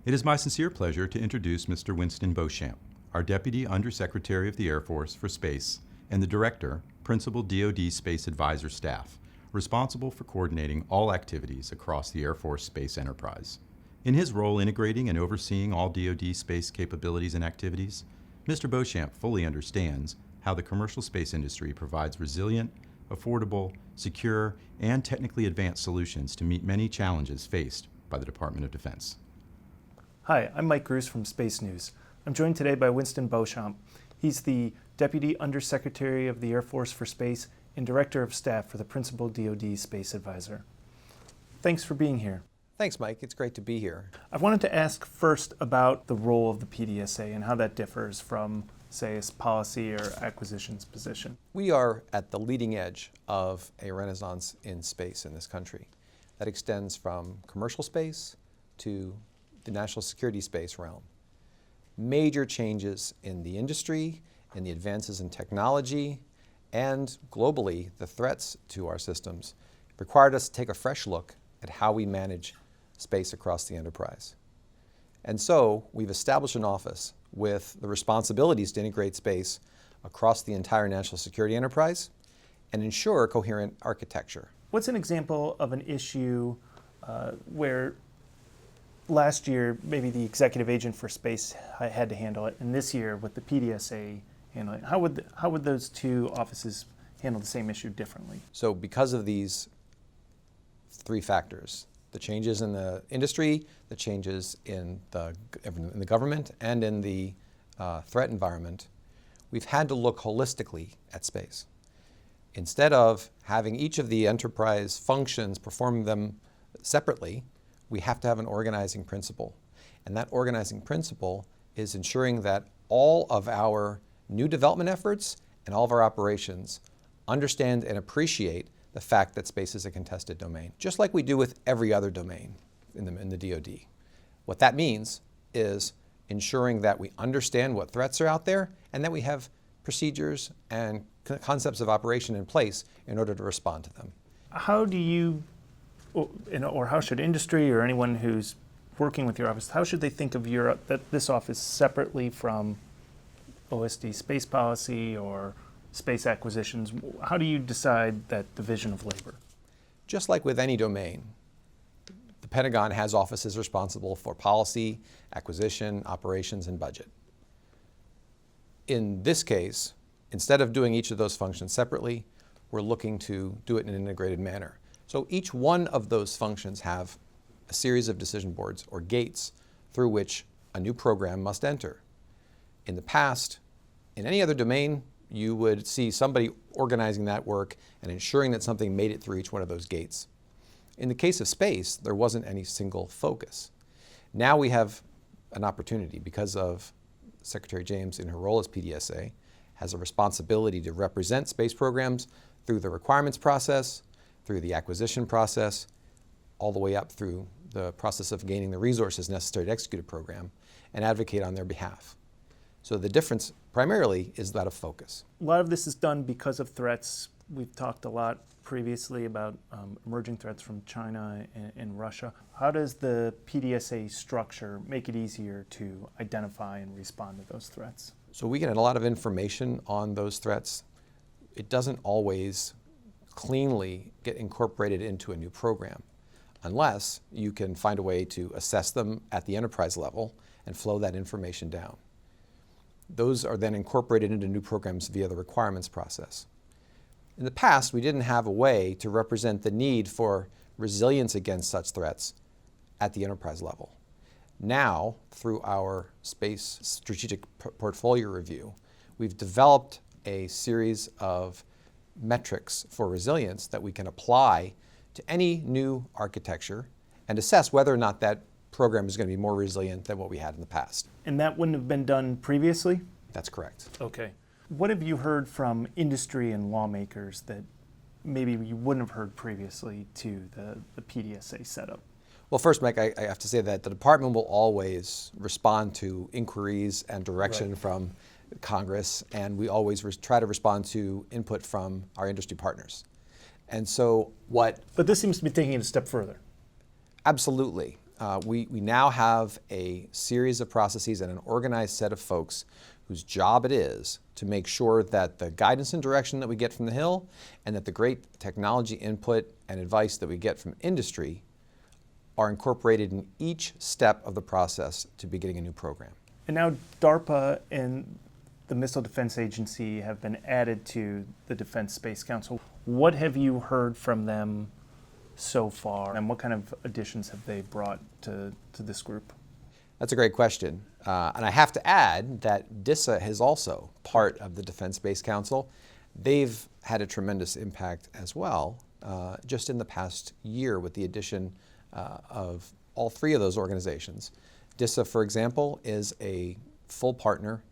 It is my sincere pleasure to introduce Mr. Winston Beauchamp, our Deputy Undersecretary of the Air Force for Space and the Director, Principal DoD Space Advisor Staff, responsible for coordinating all activities across the Air Force space enterprise. In his role integrating and overseeing all DoD space capabilities and activities, Mr. Beauchamp fully understands how the commercial space industry provides resilient, affordable, secure, and technically advanced solutions to meet many challenges faced by the Department of Defense. Hi, I'm Mike Gruss from SpaceNews. I'm joined today by Winston Beauchamp. He's the Deputy Undersecretary of the Air Force for Space and Director of Staff for the Principal DoD Space Advisor. Thanks for being here. Thanks, Mike. It's great to be here. I wanted to ask first about the role of the PDSA and how that differs from, say, a policy or acquisitions position. We are at the leading edge of a renaissance in space in this country that extends from commercial space to the national security space realm. Major changes in the industry, in the advances in technology, and globally, the threats to our systems required us to take a fresh look at how we manage space across the enterprise. And so we've established an office with the responsibilities to integrate space across the entire national security enterprise and ensure coherent architecture. What's an example of an issue where last year maybe the executive agent for space had to handle it, and this year with the PDSA handling it? How would those two offices handle the same issue differently? So because of these three factors, the changes in the industry, the changes in the government, and in the threat environment, we've had to look holistically at space. Instead of having each of the enterprise functions perform them separately, we have to have an organizing principle. And that organizing principle is ensuring that all of our new development efforts and all of our operations understand and appreciate the fact that space is a contested domain, just like we do with every other domain in the DoD. What that means is ensuring that we understand what threats are out there and that we have procedures and concepts of operation in place in order to respond to them. How do you, or how should industry or anyone who's working with your office, how should they think of this office separately from OSD space policy or space acquisitions? How do you decide that division of labor? Just like with any domain, the Pentagon has offices responsible for policy, acquisition, operations, and budget. In this case, instead of doing each of those functions separately, we're looking to do it in an integrated manner. So each one of those functions have a series of decision boards or gates through which a new program must enter. In the past, in any other domain, you would see somebody organizing that work and ensuring that something made it through each one of those gates. In the case of space, there wasn't any single focus. Now we have an opportunity because of Secretary James, in her role as PDSA, has a responsibility to represent space programs through the requirements process, through the acquisition process, all the way up through the process of gaining the resources necessary to execute a program and advocate on their behalf. So the difference primarily is that of focus. A lot of this is done because of threats. We've talked a lot previously about emerging threats from China and Russia. How does the PDSA structure make it easier to identify and respond to those threats? So we get a lot of information on those threats. It doesn't always cleanly get incorporated into a new program unless you can find a way to assess them at the enterprise level and flow that information down. Those are then incorporated into new programs via the requirements process. In the past, we didn't have a way to represent the need for resilience against such threats at the enterprise level. Now, through our space strategic portfolio review, we've developed a series of metrics for resilience that we can apply to any new architecture and assess whether or not that program is going to be more resilient than what we had in the past. And that wouldn't have been done previously? That's correct. Okay. What have you heard from industry and lawmakers that maybe you wouldn't have heard previously to the PDSA setup? Well, first, Mike, I have to say that the department will always respond to inquiries and direction from Congress, and we always try to respond to input from our industry partners. And so But this seems to be taking it a step further. Absolutely. we now have a series of processes and an organized set of folks whose job it is to make sure that the guidance and direction that we get from the Hill and that the great technology input and advice that we get from industry are incorporated in each step of the process to beginning a new program. And now DARPA and the Missile Defense Agency have been added to the Defense Space Council. What have you heard from them so far, and what kind of additions have they brought to this group? That's a great question. And I have to add that DISA is also part of the Defense Space Council. They've had a tremendous impact as well, just in the past year with the addition of all three of those organizations. DISA, for example, is a full partner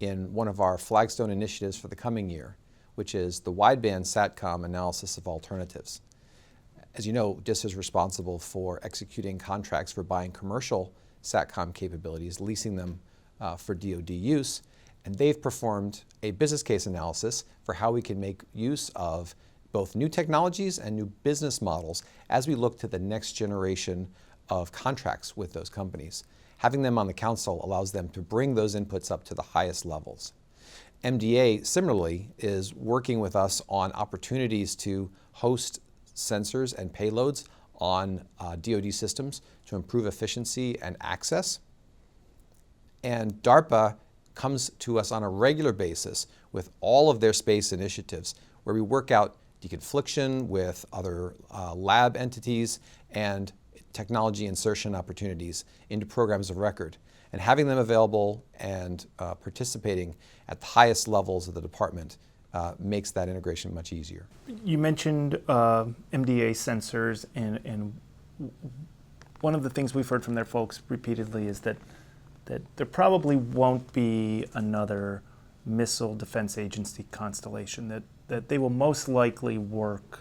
in one of our flagstone initiatives for the coming year, which is the wideband SATCOM analysis of alternatives. As you know, DISA is responsible for executing contracts for buying commercial SATCOM capabilities, leasing them for DoD use, and they've performed a business case analysis for how we can make use of both new technologies and new business models as we look to the next generation of contracts with those companies. Having them on the council allows them to bring those inputs up to the highest levels. MDA, similarly, is working with us on opportunities to host sensors and payloads on DoD systems to improve efficiency and access. And DARPA comes to us on a regular basis with all of their space initiatives where we work out deconfliction with other lab entities and technology insertion opportunities into programs of record. And having them available and participating at the highest levels of the department makes that integration much easier. You mentioned MDA sensors, and one of the things we've heard from their folks repeatedly is that there probably won't be another Missile Defense Agency constellation, that they will most likely work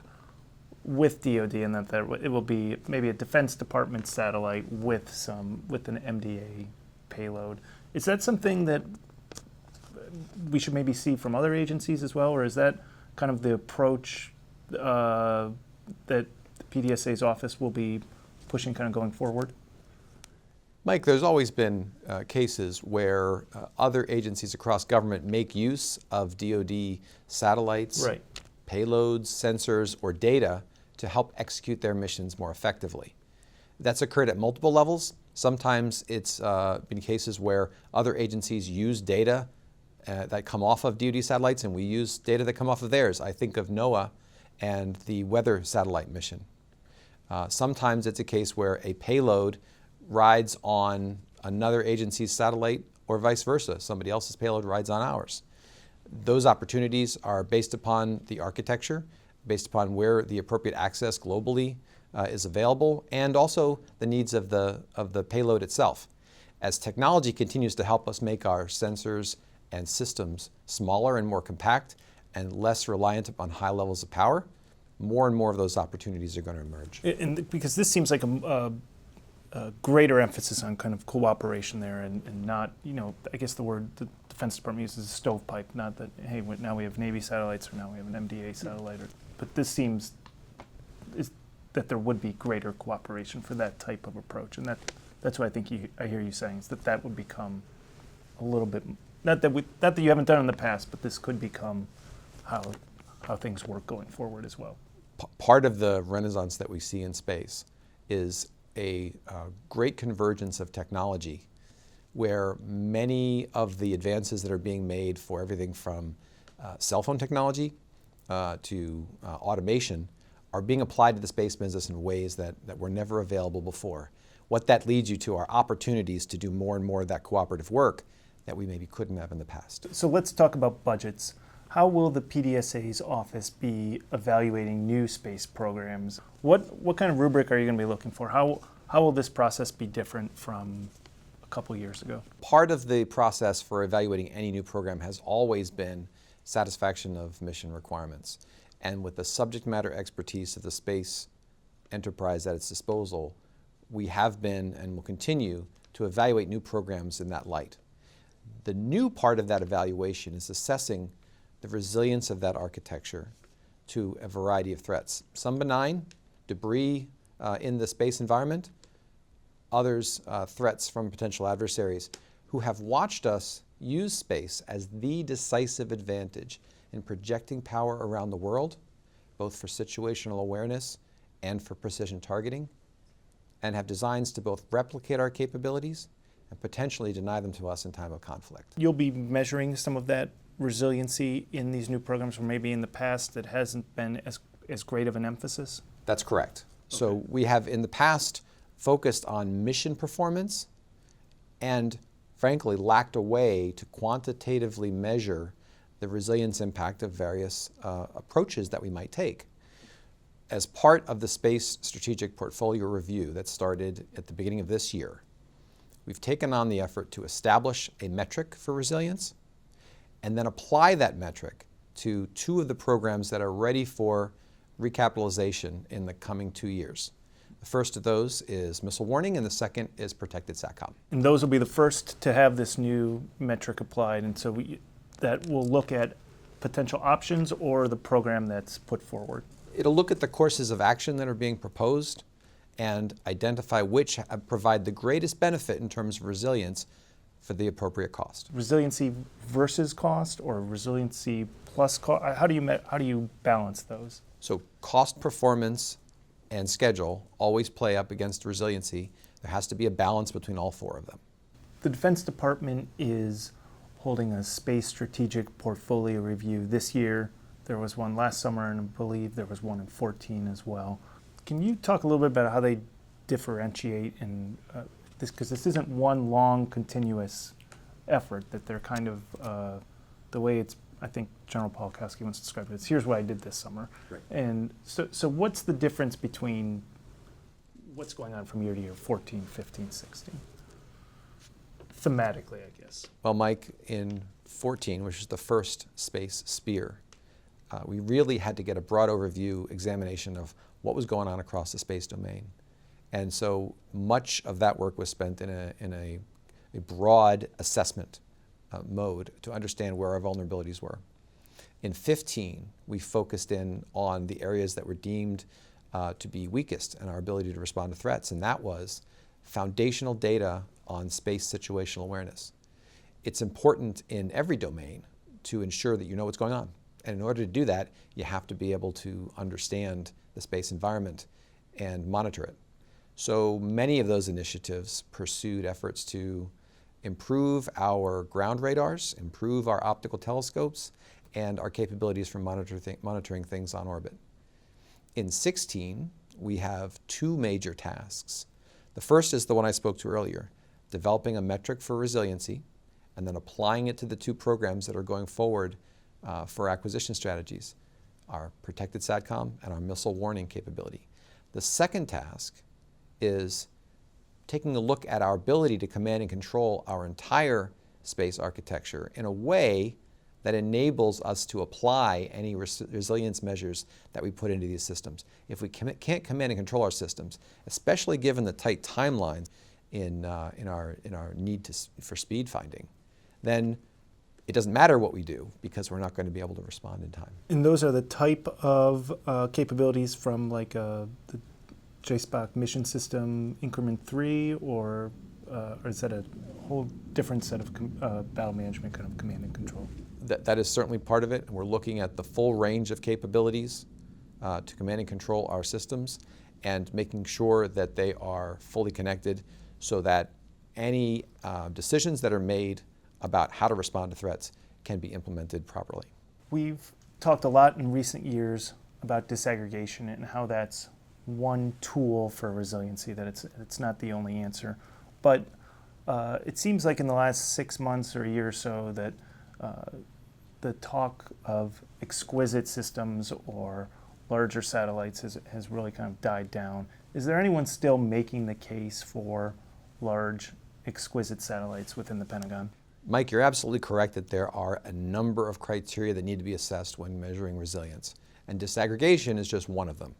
with DoD, and that it will be maybe a Defense Department satellite with an MDA payload. Is that something that we should maybe see from other agencies as well, or is that kind of the approach that the PDSA's office will be pushing kind of going forward? Mike, there's always been cases where other agencies across government make use of DoD satellites, right, payloads, sensors, or data to help execute their missions more effectively. That's occurred at multiple levels. Sometimes it's been cases where other agencies use data that come off of DoD satellites, and we use data that come off of theirs. I think of NOAA and the weather satellite mission. Sometimes it's a case where a payload rides on another agency's satellite, or vice versa. Somebody else's payload rides on ours. Those opportunities are based upon the architecture, based upon where the appropriate access globally is available, and also the needs of the payload itself. As technology continues to help us make our sensors and systems smaller and more compact and less reliant upon high levels of power, more and more of those opportunities are going to emerge. And because this seems like a greater emphasis on kind of cooperation there, and not, I guess the word the Defense Department uses is stovepipe, not that, hey, now we have Navy satellites or now we have an MDA satellite. But this seems that there would be greater cooperation for that type of approach. And that's what I think I hear you saying, is that would become a little bit, not that you haven't done in the past, but this could become how things work going forward as well. Part of the renaissance that we see in space is a great convergence of technology, where many of the advances that are being made for everything from cell phone technology to automation are being applied to the space business in ways that were never available before. What that leads you to are opportunities to do more and more of that cooperative work that we maybe couldn't have in the past. So let's talk about budgets. How will the PDSA's office be evaluating new space programs? What kind of rubric are you going to be looking for? How will this process be different from a couple years ago? Part of the process for evaluating any new program has always been satisfaction of mission requirements. And with the subject matter expertise of the space enterprise at its disposal, we have been and will continue to evaluate new programs in that light. The new part of that evaluation is assessing the resilience of that architecture to a variety of threats. Some benign, debris in the space environment, others, threats from potential adversaries, who have watched us use space as the decisive advantage in projecting power around the world, both for situational awareness and for precision targeting, and have designs to both replicate our capabilities and potentially deny them to us in time of conflict. You'll be measuring some of that resiliency in these new programs, or maybe in the past that hasn't been as great of an emphasis? That's correct. So we have in the past focused on mission performance and frankly lacked a way to quantitatively measure the resilience impact of various approaches that we might take. As part of the Space Strategic Portfolio Review that started at the beginning of this year, we've taken on the effort to establish a metric for resilience and then apply that metric to two of the programs that are ready for recapitalization in the coming 2 years. The first of those is missile warning, and the second is protected SATCOM. And those will be the first to have this new metric applied, and so that will look at potential options or the program that's put forward. It'll look at the courses of action that are being proposed and identify which provide the greatest benefit in terms of resilience for the appropriate cost. Resiliency versus cost, or resiliency plus cost? How do you balance those? So cost, performance, and schedule always play up against resiliency. There has to be a balance between all four of them. The Defense Department is holding a space strategic portfolio review this year. There was one last summer, and I believe there was one in 2014 as well. Can you talk a little bit about how they differentiate in this, because this isn't one long continuous effort, that they're kind of, the way it's, I think General Polkowski once described it, it's here's what I did this summer. Right. And so what's the difference between what's going on from year to year, 14, 15, 16? Thematically, I guess. Well, Mike, in 14, which is the first space spear, we really had to get a broad overview examination of what was going on across the space domain. And so much of that work was spent in a broad assessment mode to understand where our vulnerabilities were. In 15, we focused in on the areas that were deemed to be weakest in our ability to respond to threats, and that was foundational data on space situational awareness. It's important in every domain to ensure that you know what's going on. And in order to do that, you have to be able to understand the space environment and monitor it. So many of those initiatives pursued efforts to improve our ground radars, improve our optical telescopes, and our capabilities for monitoring things on orbit. In 16, we have two major tasks. The first is the one I spoke to earlier, developing a metric for resiliency, and then applying it to the two programs that are going forward for acquisition strategies, our protected SATCOM and our missile warning capability. The second task is taking a look at our ability to command and control our entire space architecture in a way that enables us to apply any resilience measures that we put into these systems. If we can't command and control our systems, especially given the tight timeline in our need for speed finding, then it doesn't matter what we do because we're not going to be able to respond in time. And those are the type of capabilities from like the JSPOC mission system increment 3, or is that a whole different set of battle management kind of command and control? That is certainly part of it, and we're looking at the full range of capabilities to command and control our systems and making sure that they are fully connected so that any decisions that are made about how to respond to threats can be implemented properly. We've talked a lot in recent years about disaggregation and how that's one tool for resiliency, that it's not the only answer. But it seems like in the last 6 months or a year or so that the talk of exquisite systems or larger satellites has really kind of died down. Is there anyone still making the case for large, exquisite satellites within the Pentagon? Mike, you're absolutely correct that there are a number of criteria that need to be assessed when measuring resilience, and disaggregation is just one of them.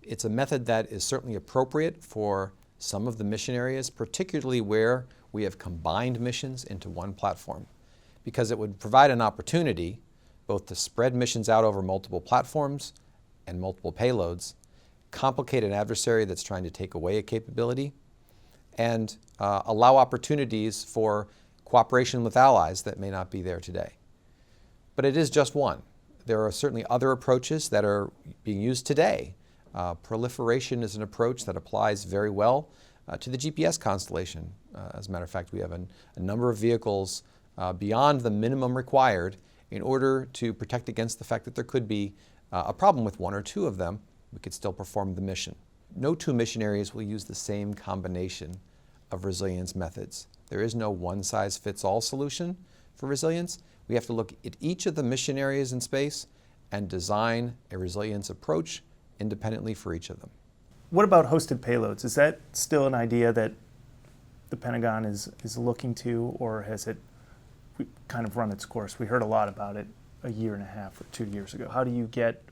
It's a method that is certainly appropriate for some of the mission areas, particularly where we have combined missions into one platform, because it would provide an opportunity both to spread missions out over multiple platforms and multiple payloads, complicate an adversary that's trying to take away a capability, and allow opportunities for cooperation with allies that may not be there today. But it is just one. There are certainly other approaches that are being used today. Proliferation is an approach that applies very well to the GPS constellation. As a matter of fact, we have a number of vehicles beyond the minimum required in order to protect against the fact that there could be a problem with one or two of them. We could still perform the mission. No two mission areas will use the same combination of resilience methods. There is no one-size-fits-all solution for resilience. We have to look at each of the mission areas in space and design a resilience approach independently for each of them. What about hosted payloads? Is that still an idea that the Pentagon is looking to, or has it kind of run its course? We heard a lot about it a year and a half or 2 years ago. How do you get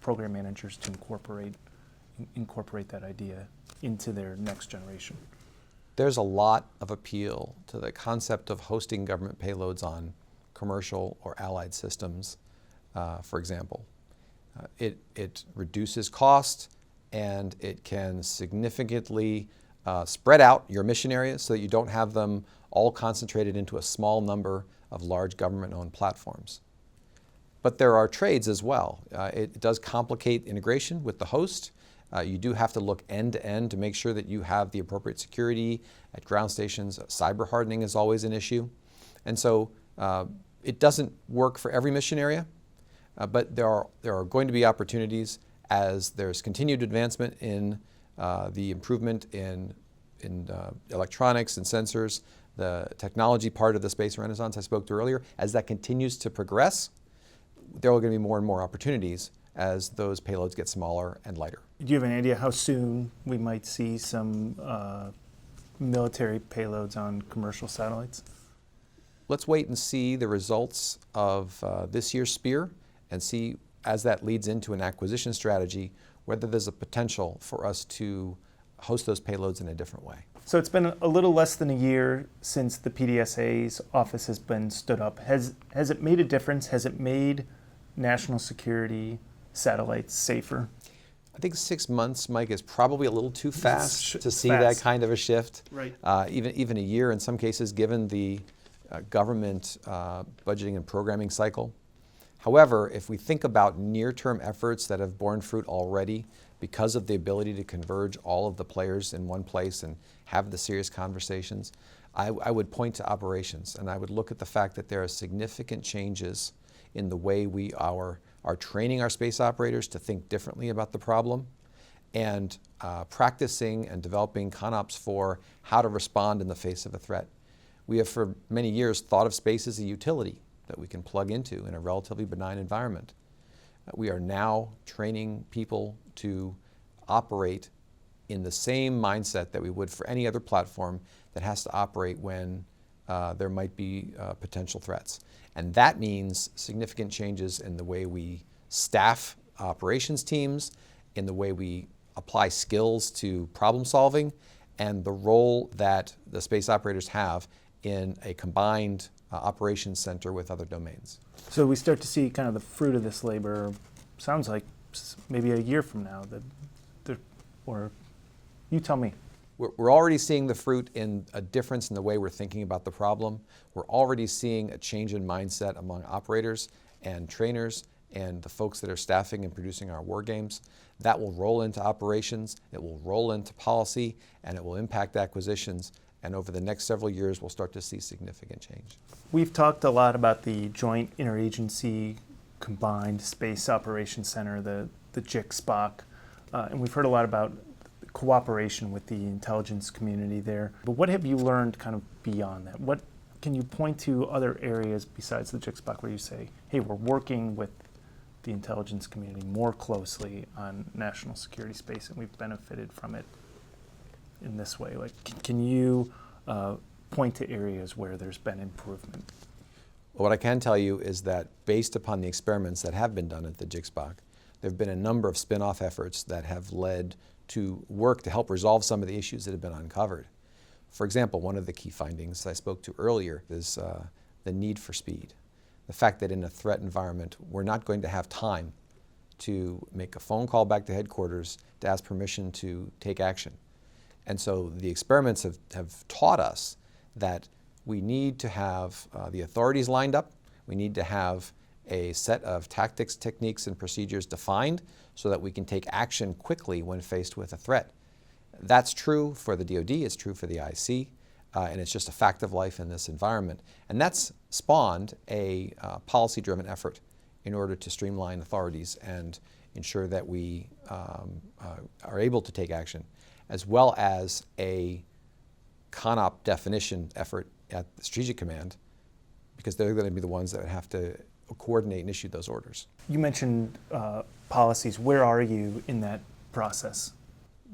program managers to incorporate that idea into their next generation? There's a lot of appeal to the concept of hosting government payloads on commercial or allied systems, for example. It reduces cost, and it can significantly spread out your mission areas so that you don't have them all concentrated into a small number of large government-owned platforms. But there are trades as well. It does complicate integration with the host. You do have to look end-to-end to make sure that you have the appropriate security at ground stations. Cyber hardening is always an issue. And so it doesn't work for every mission area, but there are going to be opportunities as there's continued advancement in the improvement in electronics and sensors, the technology part of the space renaissance I spoke to earlier. As that continues to progress, there are going to be more and more opportunities as those payloads get smaller and lighter. Do you have an idea how soon we might see some military payloads on commercial satellites? Let's wait and see the results of this year's SPEAR and see, as that leads into an acquisition strategy, whether there's a potential for us to host those payloads in a different way. So it's been a little less than a year since the PDSA's office has been stood up. Has it made a difference? Has it made national security satellites safer? I think 6 months, Mike, is probably a little too fast to see fast. that kind of a shift. Right. Even a year in some cases, given the government budgeting and programming cycle. However, if we think about near-term efforts that have borne fruit already because of the ability to converge all of the players in one place and have the serious conversations, I would point to operations, and I would look at the fact that there are significant changes in the way we are training our space operators to think differently about the problem, and practicing and developing ConOps for how to respond in the face of a threat. We have for many years thought of space as a utility that we can plug into in a relatively benign environment. We are now training people to operate in the same mindset that we would for any other platform that has to operate when there might be potential threats. And that means significant changes in the way we staff operations teams, in the way we apply skills to problem solving, and the role that the space operators have in a combined operations center with other domains. So we start to see kind of the fruit of this labor, sounds like maybe a year from now, or you tell me. We're already seeing the fruit in a difference in the way we're thinking about the problem. We're already seeing a change in mindset among operators and trainers and the folks that are staffing and producing our war games. That will roll into operations, it will roll into policy, and it will impact acquisitions. And over the next several years, we'll start to see significant change. We've talked a lot about the Joint Interagency Combined Space Operations Center, the JIC-SPOC, and we've heard a lot about cooperation with the intelligence community there. But what have you learned kind of beyond that? What can you point to other areas besides the JIC-SPOC where you say, hey, we're working with the intelligence community more closely on national security space and we've benefited from it in this way? Like, can you point to areas where there's been improvement? What I can tell you is that based upon the experiments that have been done at the JIC-SPOC, there have been a number of spin-off efforts that have led to work to help resolve some of the issues that have been uncovered. For example, one of the key findings I spoke to earlier is the need for speed. The fact that in a threat environment, we're not going to have time to make a phone call back to headquarters to ask permission to take action. And so the experiments have taught us that we need to have the authorities lined up. We need to have a set of tactics, techniques, and procedures defined so that we can take action quickly when faced with a threat. That's true for the DoD, it's true for the IC, and it's just a fact of life in this environment. And that's spawned a policy-driven effort in order to streamline authorities and ensure that we are able to take action, as well as a CONOP definition effort at the Strategic Command, because they're going to be the ones that have to coordinate and issue those orders. You mentioned policies. Where are you in that process?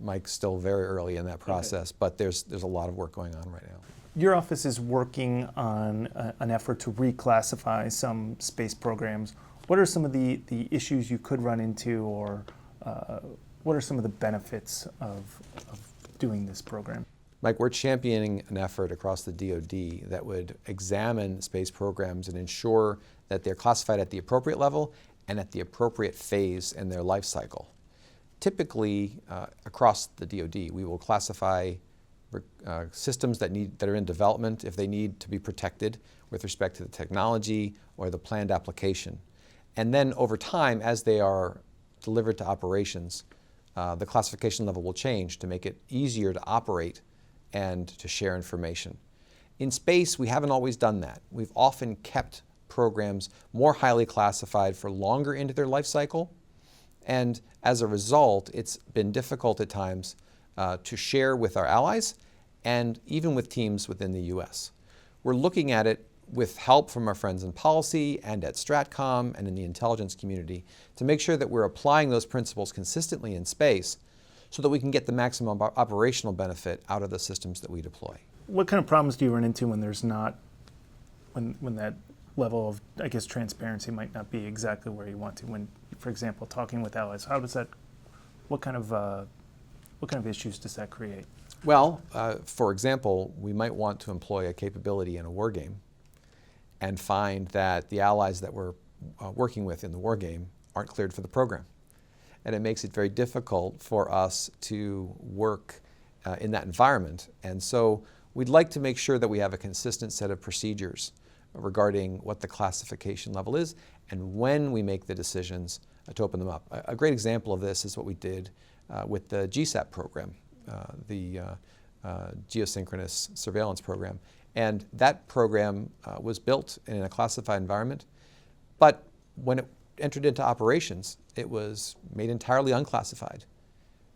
Mike's still very early in that process, but there's a lot of work going on right now. Your office is working on an effort to reclassify some space programs. What are some of the issues you could run into, or what are some of the benefits of doing this program? Mike, we're championing an effort across the DoD that would examine space programs and ensure that they're classified at the appropriate level and at the appropriate phase in their life cycle. Typically, across the DoD, we will classify systems that are in development if they need to be protected with respect to the technology or the planned application. And then over time, as they are delivered to operations, the classification level will change to make it easier to operate and to share information. In space, we haven't always done that. We've often kept programs more highly classified for longer into their life cycle, and as a result, it's been difficult at times to share with our allies and even with teams within the US. We're looking at it with help from our friends in policy and at Stratcom and in the intelligence community to make sure that we're applying those principles consistently in space so that we can get the maximum operational benefit out of the systems that we deploy. What kind of problems do you run into when there's not, when that level of, I guess, transparency might not be exactly where you want to? When, for example, talking with allies, how does that, what kind of issues does that create? Well, for example, we might want to employ a capability in a war game and find that the allies that we're working with in the war game aren't cleared for the program. And it makes it very difficult for us to work in that environment. And so we'd like to make sure that we have a consistent set of procedures regarding what the classification level is and when we make the decisions to open them up. A great example of this is what we did with the GSAT program, the Geosynchronous Surveillance Program. And that program was built in a classified environment, but when it entered into operations, it was made entirely unclassified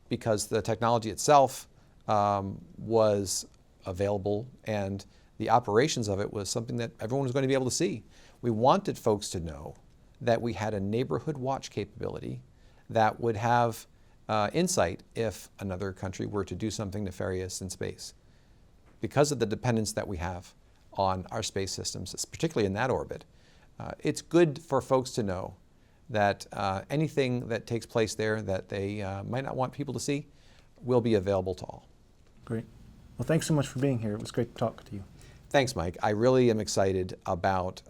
because the technology itself was available and the operations of it was something that everyone was going to be able to see. We wanted folks to know that we had a neighborhood watch capability that would have insight if another country were to do something nefarious in space. Because of the dependence that we have on our space systems, particularly in that orbit, it's good for folks to know that anything that takes place there that they might not want people to see will be available to all. Great. Well, thanks so much for being here. It was great to talk to you. Thanks, Mike. I really am excited about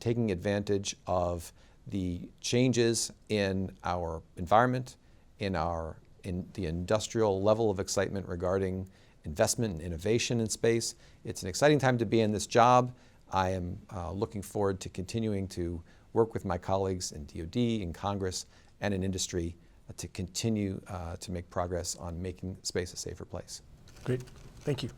taking advantage of the changes in our environment, in the industrial level of excitement regarding investment and innovation in space. It's an exciting time to be in this job. I am looking forward to continuing to work with my colleagues in DoD, in Congress, and in industry to continue to make progress on making space a safer place. Great. Thank you.